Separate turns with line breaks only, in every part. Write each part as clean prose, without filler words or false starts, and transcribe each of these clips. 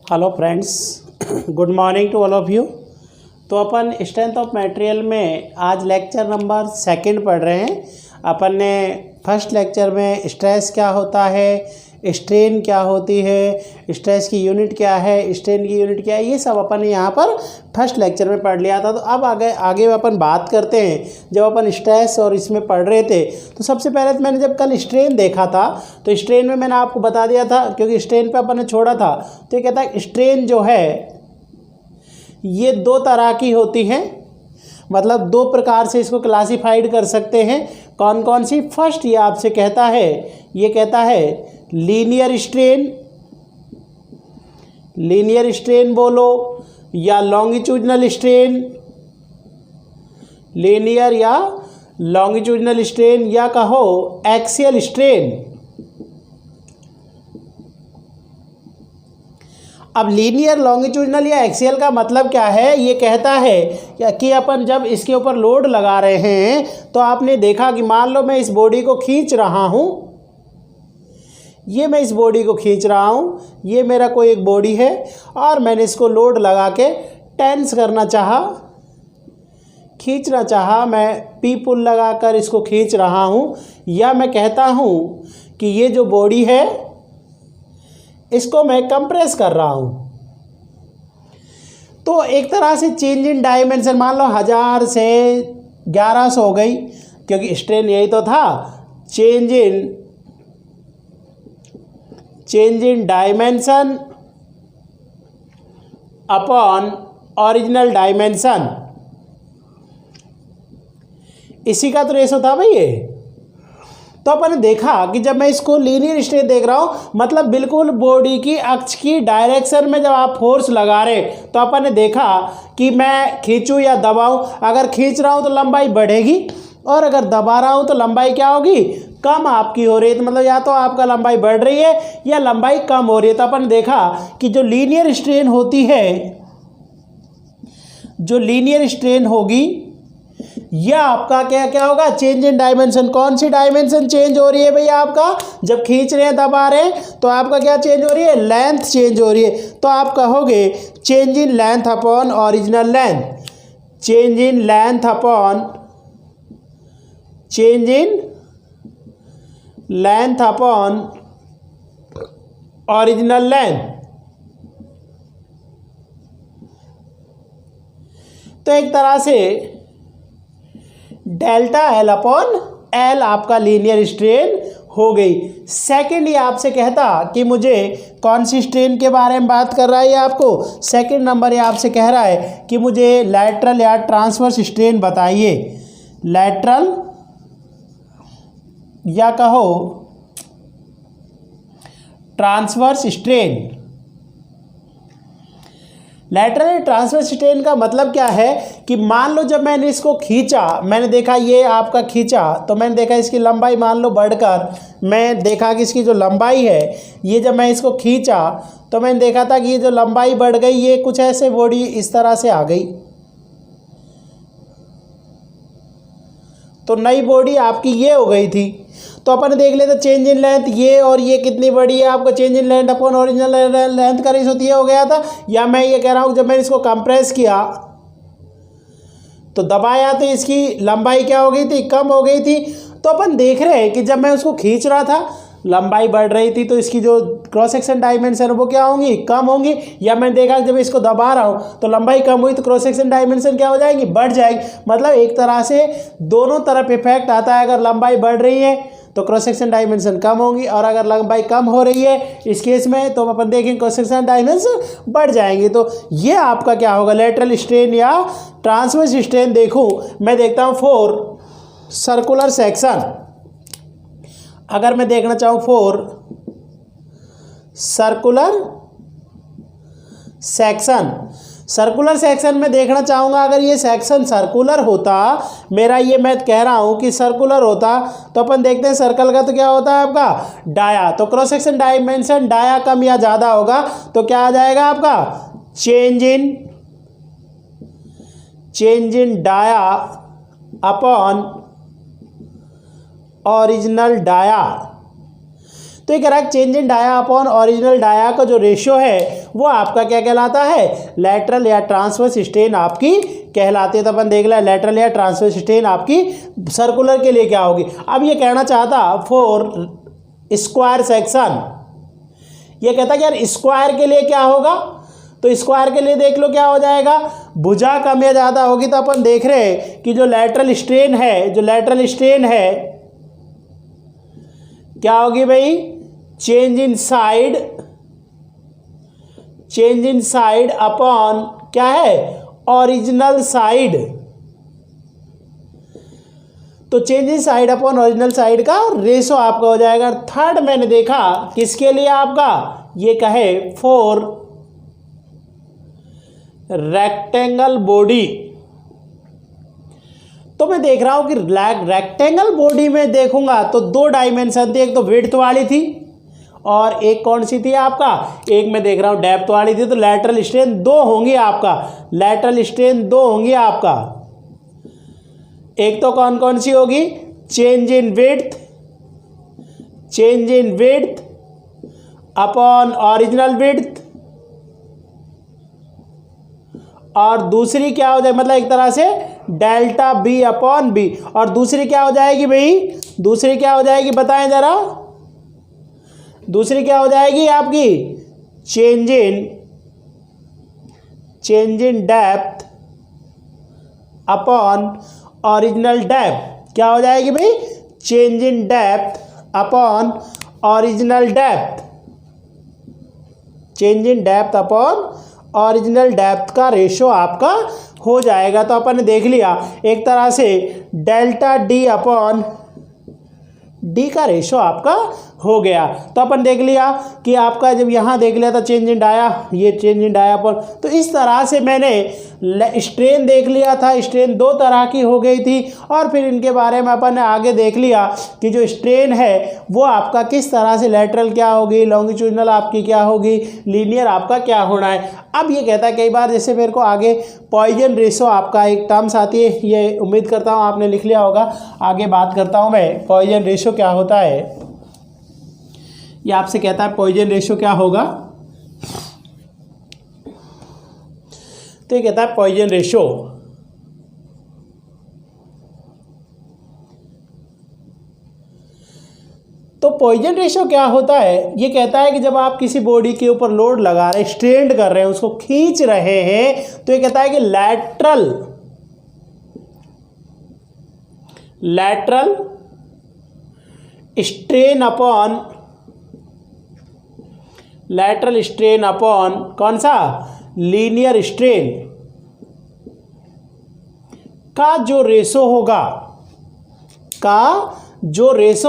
Hello friends, good morning to all of you. तो अपन strength of material में आज लेक्चर नंबर 2 पढ़ रहे हैं। अपन ने फर्स्ट लेक्चर में स्ट्रेस क्या होता है, स्ट्रेन क्या होती है, स्ट्रेस की यूनिट क्या है, स्ट्रेन की यूनिट क्या है, ये सब अपन ने यहाँ पर फर्स्ट लेक्चर में पढ़ लिया था। तो अब आगे अपन बात करते हैं। जब अपन स्ट्रेस और इसमें पढ़ रहे थे तो सबसे पहले तो मैंने जब कल स्ट्रेन देखा था तो स्ट्रेन में मैंने आपको बता दिया था, क्योंकि स्ट्रेन पे अपन ने छोड़ा था। तो ये कहता है स्ट्रेन जो है ये 2 तरह की होती है, मतलब 2 प्रकार से इसको क्लासिफाइड कर सकते हैं। कौन कौन सी? फर्स्ट ये आपसे कहता है, ये कहता है लीनियर स्ट्रेन बोलो या लॉन्गिट्यूडनल स्ट्रेन, लीनियर या लॉन्गिट्यूडनल स्ट्रेन, या कहो एक्सियल स्ट्रेन। अब लीनियर, लॉन्गिट्यूडनल या एक्सियल का मतलब क्या है? ये कहता है कि अपन जब इसके ऊपर लोड लगा रहे हैं तो आपने देखा कि मान लो मैं इस बॉडी को खींच रहा हूँ, ये मैं इस बॉडी को खींच रहा हूँ, ये मेरा कोई एक बॉडी है और मैंने इसको लोड लगा के टेंस करना चाहा, खींचना चाहा, मैं पी पुल लगा कर इसको खींच रहा हूँ। या मैं कहता हूँ कि ये जो बॉडी है इसको मैं कंप्रेस कर रहा हूँ। तो एक तरह से चेंज इन डायमेंशन, मान लो 1000 से 1100 हो गई, क्योंकि स्ट्रेन यही तो था, change in dimension upon original dimension, इसी का तो रेशो था भाई ये। तो अपन ने देखा कि जब मैं इसको लीनियर स्ट्रेन देख रहा हूँ, मतलब बिल्कुल बॉडी की अक्ष की डायरेक्शन में जब आप फोर्स लगा रहे, तो अपन ने देखा कि मैं खींचूँ या दबाऊँ, अगर खींच रहा हूँ तो लंबाई बढ़ेगी और अगर दबा रहा हूँ तो लंबाई क्या होगी? कम आपकी हो रही है। तो मतलब या तो आपका लंबाई बढ़ रही है या लंबाई कम हो रही है। तो अपन ने देखा कि जो लीनियर स्ट्रेन होती है, जो लीनियर स्ट्रेन होगी, यह आपका क्या क्या होगा? Change in dimension. कौन सी डायमेंशन चेंज हो रही है भैया? आपका जब खींच रहे हैं, दबा रहे हैं, तो आपका क्या चेंज हो रही है? लेंथ चेंज हो रही है। तो आप कहोगे change in length upon original length, change in length upon original length. तो एक तरह से डेल्टा एल अपॉन एल आपका लीनियर स्ट्रेन हो गई। सेकंड, ये आपसे कहता कि मुझे कौन सी स्ट्रेन के बारे में बात कर रहा है ये आपको? सेकंड नंबर ये आपसे कह रहा है कि मुझे लैटरल या ट्रांसवर्स स्ट्रेन बताइए। लैटरल या कहो transverse strain. Lateral transverse strain का मतलब क्या है कि मान लो जब मैंने इसको खींचा, मैंने देखा ये आपका खींचा, तो मैंने देखा इसकी लंबाई मान लो बढ़कर, मैं देखा कि इसकी जो लंबाई है, ये जब मैं इसको खींचा तो मैंने देखा था कि ये जो लंबाई बढ़ गई, ये कुछ ऐसे बॉडी इस तरह से आ गई। तो नई बॉडी आपकी ये हो गई थी। तो अपन देख लेते चेंज इन लेंथ, ये और ये कितनी बड़ी है आपको? Change in length upon original length का रेशो ये हो गया था। या मैं ये कह रहा हूँ जब मैंने इसको कंप्रेस किया तो दबाया तो इसकी लंबाई क्या हो गई थी? कम हो गई थी। तो अपन देख रहे हैं कि जब मैं उसको खींच रहा था लंबाई बढ़ रही थी, तो इसकी जो क्रॉस सेक्शन डायमेंशन वो क्या होंगी? कम होंगी। या मैंने देखा जब इसको दबा रहा हूँ तो लंबाई कम हुई, तो क्रॉस सेक्शन डायमेंशन क्या हो जाएगी? बढ़ जाएगी। मतलब एक तरह से दोनों तरफ इफेक्ट आता है। अगर लंबाई बढ़ रही है तो क्रॉस सेक्शन डायमेंशन कम होंगी, और अगर लंबाई कम हो रही है इस केस में तो अपन देखेंगे क्रॉस सेक्शन डायमेंशन बढ़ जाएंगे। तो ये आपका क्या होगा? लेटरल स्ट्रेन या ट्रांसवर्स स्ट्रेन। देखूँ मैं देखता हूँ फॉर सर्कुलर सेक्शन, अगर मैं देखना चाहूँ फॉर सर्कुलर सेक्शन में देखना चाहूँगा, अगर ये सेक्शन सर्कुलर होता, मेरा ये मैं कह रहा हूँ कि सर्कुलर होता, तो अपन देखते हैं सर्कल का तो क्या होता है आपका? डाया। तो क्रॉस सेक्शन डायमेंशन डाया कम या ज़्यादा होगा तो क्या आ जाएगा आपका? Change in dia upon original dia. तो ये कह रहा है change in dia upon original dia का जो रेशियो है वो आपका क्या कहलाता है, लैटरल या ट्रांसवर्स स्ट्रेन आपकी कहलाती है। तो अपन देख लें लैटरल या ट्रांसवर्स स्ट्रेन आपकी सर्कुलर के लिए क्या होगी। अब ये कहना चाहता फॉर स्क्वायर सेक्शन, ये कहता कि यार स्क्वायर के लिए क्या होगा, तो स्क्वायर के लिए देख लो क्या हो जाएगा, भुजा कम या ज़्यादा होगी। तो अपन देख रहे हैं कि जो लैटरल स्ट्रेन है क्या होगी भाई, चेंज इन साइड अपॉन क्या है, ओरिजिनल साइड। तो change in side upon original side का रेशो आपका हो जाएगा। थर्ड मैंने देखा किसके लिए आपका, ये कहे फॉर रेक्टेंगल बॉडी। तो मैं देख रहा हूं कि रेक्टेंगल बॉडी में देखूंगा तो दो डायमेंशन थी, एक तो विड्थ वाली थी और एक कौन सी थी आपका, एक मैं देख रहा हूं डेप्थ वाली थी। तो लैटरल स्ट्रेन दो होंगी आपका, एक तो कौन कौन सी होगी, change in width upon original width, और दूसरी क्या हो जाए, मतलब एक तरह से डेल्टा बी अपॉन बी। और दूसरी क्या हो जाएगी भाई, दूसरी क्या हो जाएगी बताएं जरा, दूसरी क्या हो जाएगी आपकी, change in depth upon original depth. क्या हो जाएगी भाई, change in depth upon original depth, change in depth upon original depth का रेशो आपका हो जाएगा। तो अपन ने देख लिया एक तरह से डेल्टा डी अपॉन डी का रेशो आपका हो गया। तो अपन देख लिया कि आपका जब यहाँ देख लिया था चेंज इन डाया, ये चेंज इन डाया पर, तो इस तरह से मैंने स्ट्रेन देख लिया था। स्ट्रेन दो तरह की हो गई थी और फिर इनके बारे में अपन ने आगे देख लिया कि जो स्ट्रेन है वो आपका किस तरह से लेटरल क्या होगी, लॉन्गिट्यूडिनल आपकी क्या होगी, लीनियर आपका क्या होना है। अब ये कहता है कई बार जैसे मेरे को आगे पॉइजन रेशो आपका एक टर्म्स आती है, ये उम्मीद करता हूँ आपने लिख लिया होगा। आगे बात करता हूँ मैं पॉइजन रेशो क्या होता है। ये आपसे कहता है पॉइजन रेशो क्या होगा, तो ये कहता है पॉइजन रेशो तो पॉइजन रेशो क्या होता है, ये कहता है कि जब आप किसी बॉडी के ऊपर लोड लगा रहे, स्ट्रेन कर रहे हैं, उसको खींच रहे हैं, तो ये कहता है कि लैटरल स्ट्रेन अपॉन कौन सा, लीनियर स्ट्रेन का जो रेशो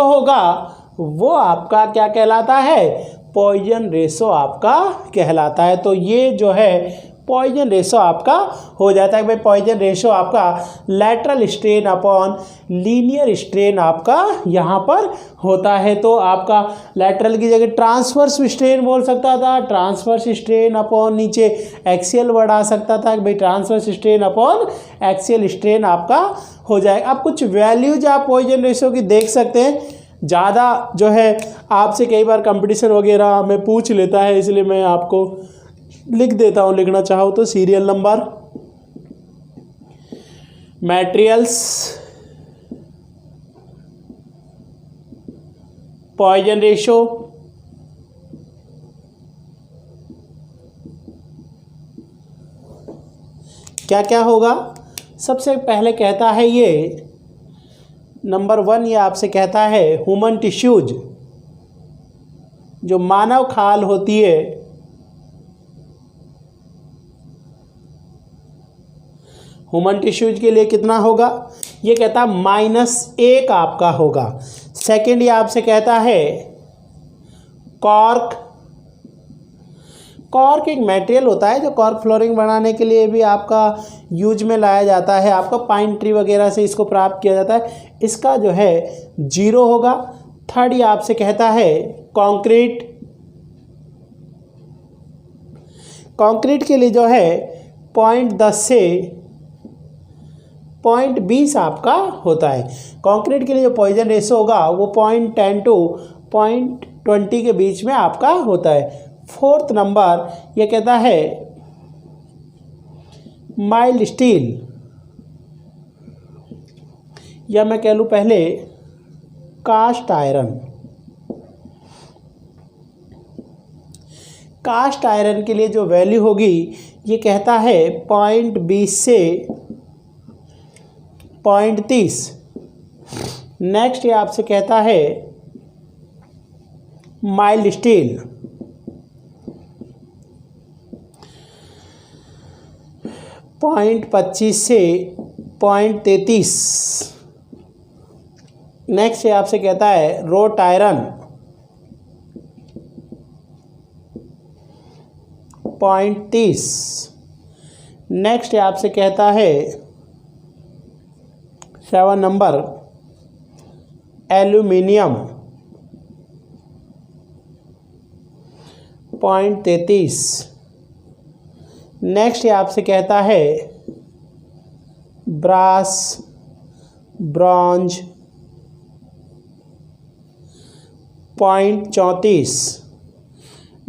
होगा वो आपका क्या कहलाता है, पॉइजन रेशो आपका कहलाता है। तो ये जो है पॉइजन रेशो आपका हो जाता है भाई। पॉइजन रेशो आपका lateral strain upon linear strain आपका यहाँ पर होता है। तो आपका लैटरल की जगह ट्रांसवर्स स्ट्रेन बोल सकता था, ट्रांसवर्स स्ट्रेन अपॉन नीचे एक्सियल बढ़ा सकता था भाई, transverse strain upon axial strain आपका हो जाएगा। अब कुछ वैल्यूज आप पॉइजन रेशो की देख सकते हैं। ज़्यादा जो है आपसे कई बार कंपटीशन वगैरह में पूछ लेता है, इसलिए मैं आपको लिख देता हूँ, लिखना चाहो तो serial number, materials, Poisson ratio, क्या क्या होगा। सबसे पहले कहता है ये नंबर 1, ये आपसे कहता है ह्यूमन टिश्यूज, जो मानव खाल होती है, ह्यूमन टिश्यूज के लिए कितना होगा, ये कहता है -1 आपका होगा। सेकंड ये आपसे कहता है कॉर्क एक मटेरियल होता है जो कॉर्क फ्लोरिंग बनाने के लिए भी आपका यूज में लाया जाता है। आपका पाइन ट्री वगैरह से इसको प्राप्त किया जाता है, इसका जो है 0 होगा। थर्ड ये आपसे कहता है कंक्रीट के लिए जो है 0.10 से 0.20 आपका होता है। कंक्रीट के लिए जो पॉइजन रेशो होगा वो 0.10 to 20 के बीच में आपका होता है। फोर्थ नंबर ये कहता है माइल्ड स्टील, या मैं कह लूँ पहले कास्ट आयरन। कास्ट आयरन के लिए जो वैल्यू होगी ये कहता है 0.20 से 0.30। नेक्स्ट ये आपसे कहता है माइल्ड स्टील, 0.25 से 0.33। नेक्स्ट ये आपसे कहता है रोट आयरन, 0.30। नेक्स्ट ये आपसे कहता है 7 नंबर एल्यूमिनियम, 0.33। नेक्स्ट ये आपसे कहता है ब्रास, ब्रॉन्ज, 0.34।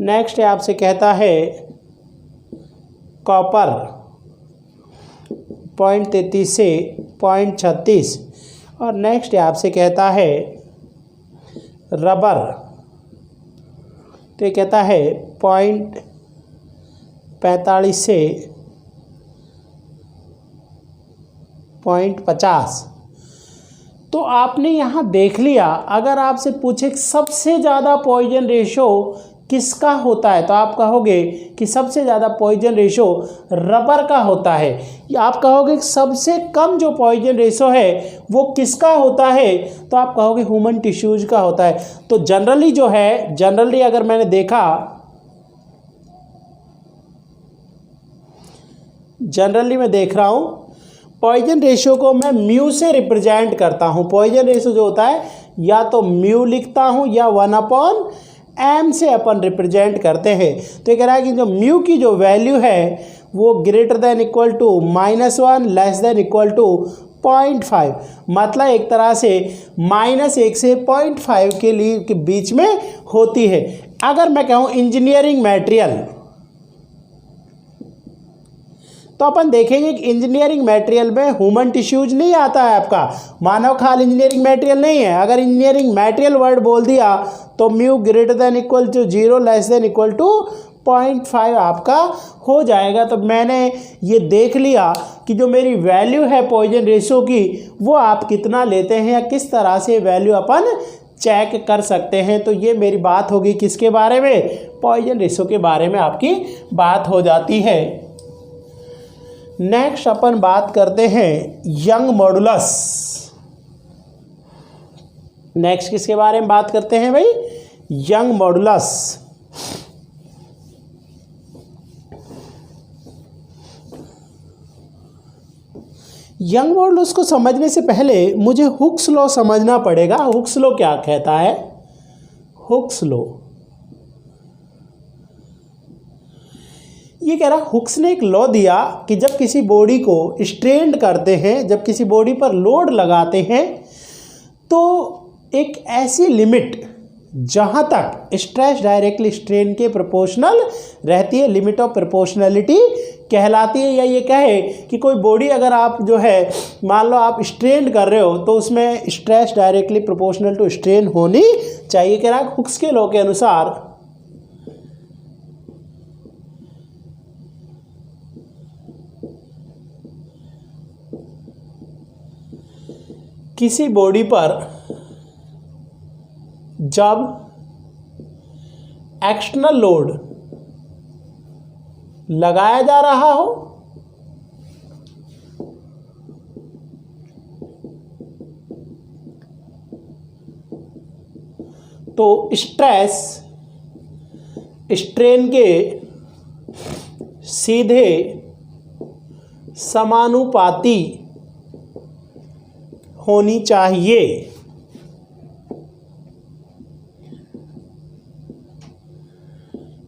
नेक्स्ट आपसे कहता है कॉपर, 0.33 से 0.36। और नेक्स्ट आपसे कहता है रबर, तो ये कहता है 0.45 से 0.50। तो आपने यहाँ देख लिया, अगर आपसे पूछे सबसे ज़्यादा पॉइजन रेशो किसका होता है तो आप कहोगे कि सबसे ज़्यादा पॉइजन रेशो रबर का होता है। या आप कहोगे कि सबसे कम जो पॉइजन रेशो है वो किसका होता है तो आप कहोगे ह्यूमन टिश्यूज का होता है। तो जनरली जो है, जनरली अगर मैंने देखा, जनरली मैं देख रहा हूँ पॉइजन रेशो को मैं म्यू से रिप्रेजेंट करता हूँ। पॉइजन रेशो जो होता है या तो म्यू लिखता हूँ या 1/m से अपन रिप्रेजेंट करते हैं। तो ये कह रहा है कि जो म्यू की जो वैल्यू है वो greater than equal to -1 less than equal to 0.5, मतलब एक तरह से -1 से 0.5 के बीच में होती है। अगर मैं कहूँ इंजीनियरिंग मटेरियल, तो अपन देखेंगे कि इंजीनियरिंग मटेरियल में ह्यूमन टिश्यूज नहीं आता है, आपका मानव खाल इंजीनियरिंग मटेरियल नहीं है। अगर इंजीनियरिंग मटेरियल वर्ड बोल दिया तो mu greater than equal to 0 less than equal to 0.5 आपका हो जाएगा। तो मैंने ये देख लिया कि जो मेरी वैल्यू है पॉइजन रेशो की वो आप कितना लेते हैं या किस तरह से वैल्यू अपन चेक कर सकते हैं। तो ये मेरी बात होगी किसके बारे में, पॉइजन रेशो के बारे में आपकी बात हो जाती है। नेक्स्ट अपन बात करते हैं यंग मॉडुलस। नेक्स्ट किसके बारे में बात करते हैं भाई, यंग मॉडुलस। यंग मॉडुलस को समझने से पहले मुझे हुक्स लॉ समझना पड़ेगा। हुक्स लॉ क्या कहता है, हुक्स लॉ ये कह रहा, हुक्स ने एक लॉ दिया कि जब किसी बॉडी को स्ट्रेन करते हैं, जब किसी बॉडी पर लोड लगाते हैं तो एक ऐसी लिमिट जहाँ तक स्ट्रेस डायरेक्टली स्ट्रेन के प्रोपोर्शनल रहती है, लिमिट ऑफ प्रोपोर्शनलिटी कहलाती है। या ये कहे कि कोई बॉडी अगर आप जो है मान लो आप स्ट्रेन कर रहे हो तो उसमें stress directly proportional to strain होनी चाहिए। कह रहा हुक्स के लॉ के अनुसार किसी बॉडी पर जब एक्सटर्नल लोड लगाया जा रहा हो तो स्ट्रेस स्ट्रेन के सीधे समानुपाती होनी चाहिए।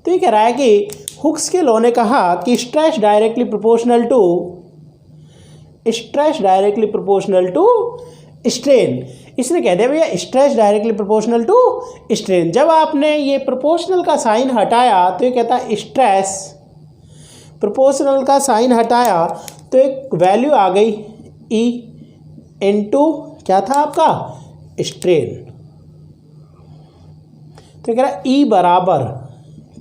तो ये कह रहा है कि हुक्स के लॉ ने कहा कि stress directly proportional to strain. इसने कह दिया भैया stress directly proportional to strain. जब आपने ये प्रोपोर्शनल का साइन हटाया तो ये कहता है स्ट्रेस, प्रोपोर्शनल का साइन हटाया तो एक वैल्यू आ गई ई इनटू क्या था आपका स्ट्रेन। तो कह रहा ई बराबर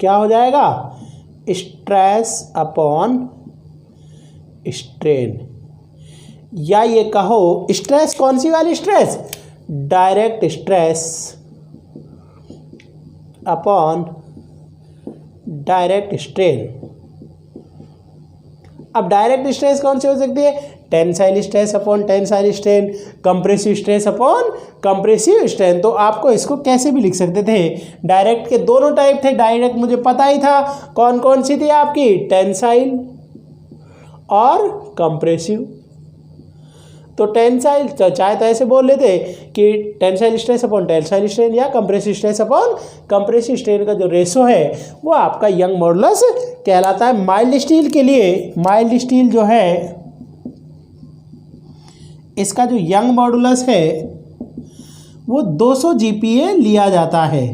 क्या हो जाएगा स्ट्रेस अपॉन स्ट्रेन, या ये कहो स्ट्रेस कौन सी वाली stress, direct stress upon direct strain. अब डायरेक्ट स्ट्रेस कौन सी हो सकती है, tensile stress upon tensile strain, compressive stress upon compressive strain. तो आपको इसको कैसे भी लिख सकते थे, डायरेक्ट के दोनों टाइप थे, डायरेक्ट मुझे पता ही था कौन कौन सी थी आपकी, टेंसाइल और कंप्रेसिव। तो टेंसाइल चाहे तो ऐसे बोल लेते कि tensile stress upon tensile strain या compressive stress upon compressive strain का जो रेशो है वो आपका यंग मॉडुलस कहलाता है। माइल्ड स्टील के लिए, माइल्ड स्टील जो है इसका जो यंग मॉडुलस है वो 200 GPa लिया जाता है।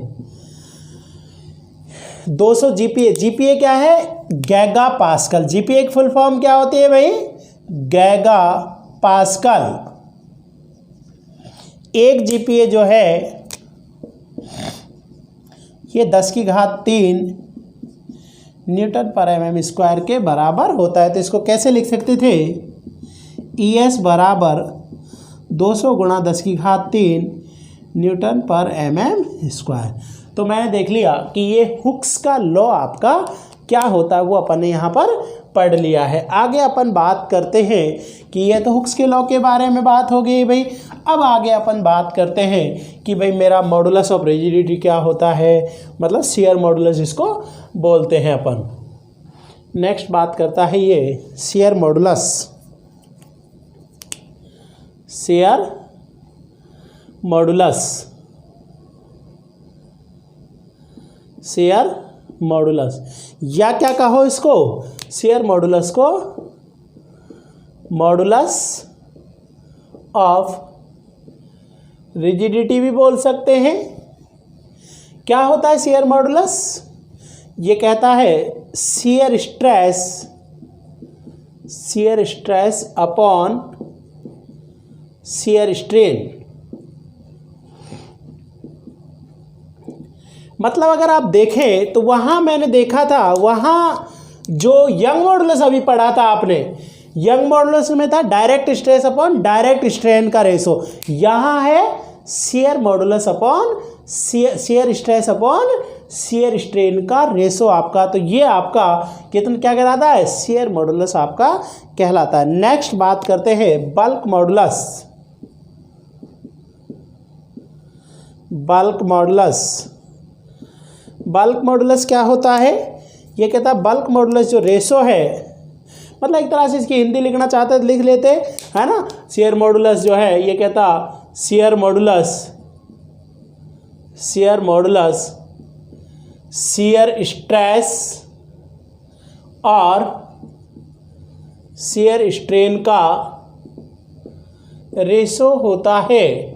200 GPa, GPa क्या है, गैगा पास्कल। GPa की फुल फॉर्म क्या होती है भाई, गैगा पास्कल। 1 GPa जो है ये 10⁻³ न्यूटन पर mm स्क्वायर के बराबर होता है। तो इसको कैसे लिख सकते थे, ES बराबर 200 × 10⁻³ न्यूटन पर mm स्क्वायर। तो मैंने देख लिया कि ये हुक्स का लॉ आपका क्या होता है वो अपन ने यहाँ पर पढ़ लिया है। आगे अपन बात करते हैं कि ये तो हुक्स के लॉ के बारे में बात हो गई भाई। अब आगे अपन बात करते हैं कि भाई मेरा मॉडुलस ऑफ रिजिडिटी क्या होता है, मतलब शियर मॉडुलस जिसको बोलते हैं अपन। नेक्स्ट बात करता है ये shear modulus, shear modulus, shear modulus, या क्या कहो इसको, शियर मॉडुलस को मॉडुलस ऑफ रिजिडिटी भी बोल सकते हैं। क्या होता है शियर मॉडुलस, ये कहता है shear stress upon shear strain. मतलब अगर आप देखें तो वहाँ मैंने देखा था, वहाँ जो यंग मॉडुलस अभी पढ़ा था आपने, यंग मॉडुलस में था direct stress upon direct strain का रेशो। यहाँ है shear modulus upon shear stress upon shear strain का रेशो आपका। तो ये आपका कितना क्या कहलाता है, शियर मॉडुलस आपका कहलाता है। नेक्स्ट बात करते हैं bulk modulus. Bulk modulus, bulk modulus क्या होता है, ये कहता है बल्क मॉडुलस जो रेशो है, मतलब एक तरह से इसकी हिंदी लिखना चाहते हैं तो लिख लेते है ना। शियर मॉडुलस जो है ये कहता शियर मॉडुलस शियर स्ट्रेस और शियर स्ट्रेन का रेशो होता है।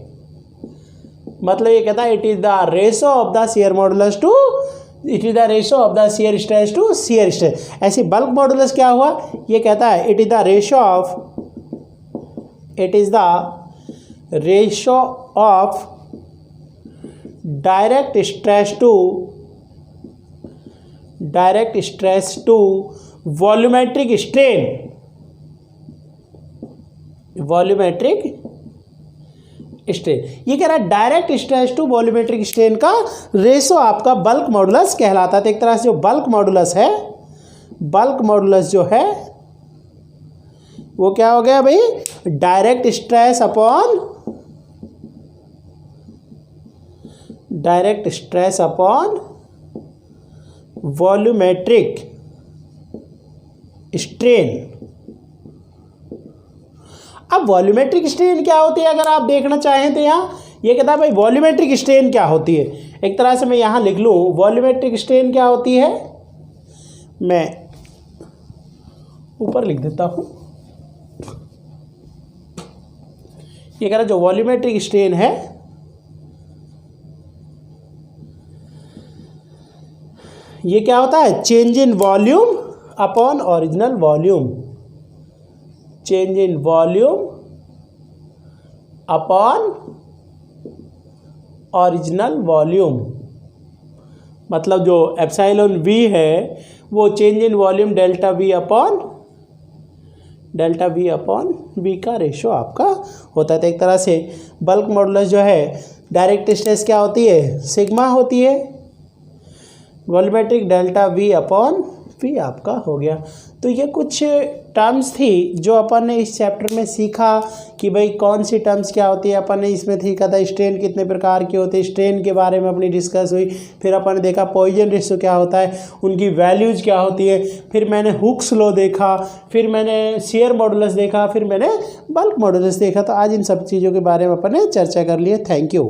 मतलब ये कहता है it is the ratio of the shear modulus to, it is the ratio of the shear stress to shear stress. ऐसे बल्क मॉडुलस क्या हुआ, ये कहता है it is the ratio of direct stress to volumetric strain, ये कह रहा है direct stress to volumetric strain का रेशो आपका बल्क मॉडुलस कहलाता है। तो एक तरह से जो बल्क मॉडुलस जो है वो क्या हो गया भाई, direct stress upon volumetric strain. अब वॉल्यूमेट्रिक स्ट्रेन क्या होती है अगर आप देखना चाहें तो यहाँ ये कहता है भाई वॉल्यूमेट्रिक स्ट्रेन क्या होती है। एक तरह से मैं यहाँ लिख लूँ वॉल्यूमेट्रिक स्ट्रेन क्या होती है, मैं ऊपर लिख देता हूँ। ये कह रहा जो वॉल्यूमेट्रिक स्ट्रेन है ये क्या होता है, change in volume upon original volume, change in volume upon original volume. मतलब जो एप्सिलॉन वी है वो change in volume delta v upon v का रेशो आपका होता है। तो एक तरह से बल्क मॉडुलस जो है डायरेक्ट स्ट्रेस क्या होती है, सिग्मा होती है, volumetric delta v upon v आपका हो गया। तो ये कुछ टर्म्स थी जो अपन ने इस चैप्टर में सीखा कि भाई कौन सी टर्म्स क्या होती है। अपन ने इसमें सीखा था स्ट्रेन कितने प्रकार के होते हैं, स्ट्रेन के बारे में अपनी डिस्कस हुई। फिर अपन ने देखा पॉइजन रेशियो क्या होता है, उनकी वैल्यूज क्या होती है। फिर मैंने हुक्स लॉ देखा, फिर मैंने शियर मॉडुलस देखा, फिर मैंने बल्क मॉडुलस देखा। तो आज इन सब चीज़ों के बारे में अपन ने चर्चा कर ली है। Thank you.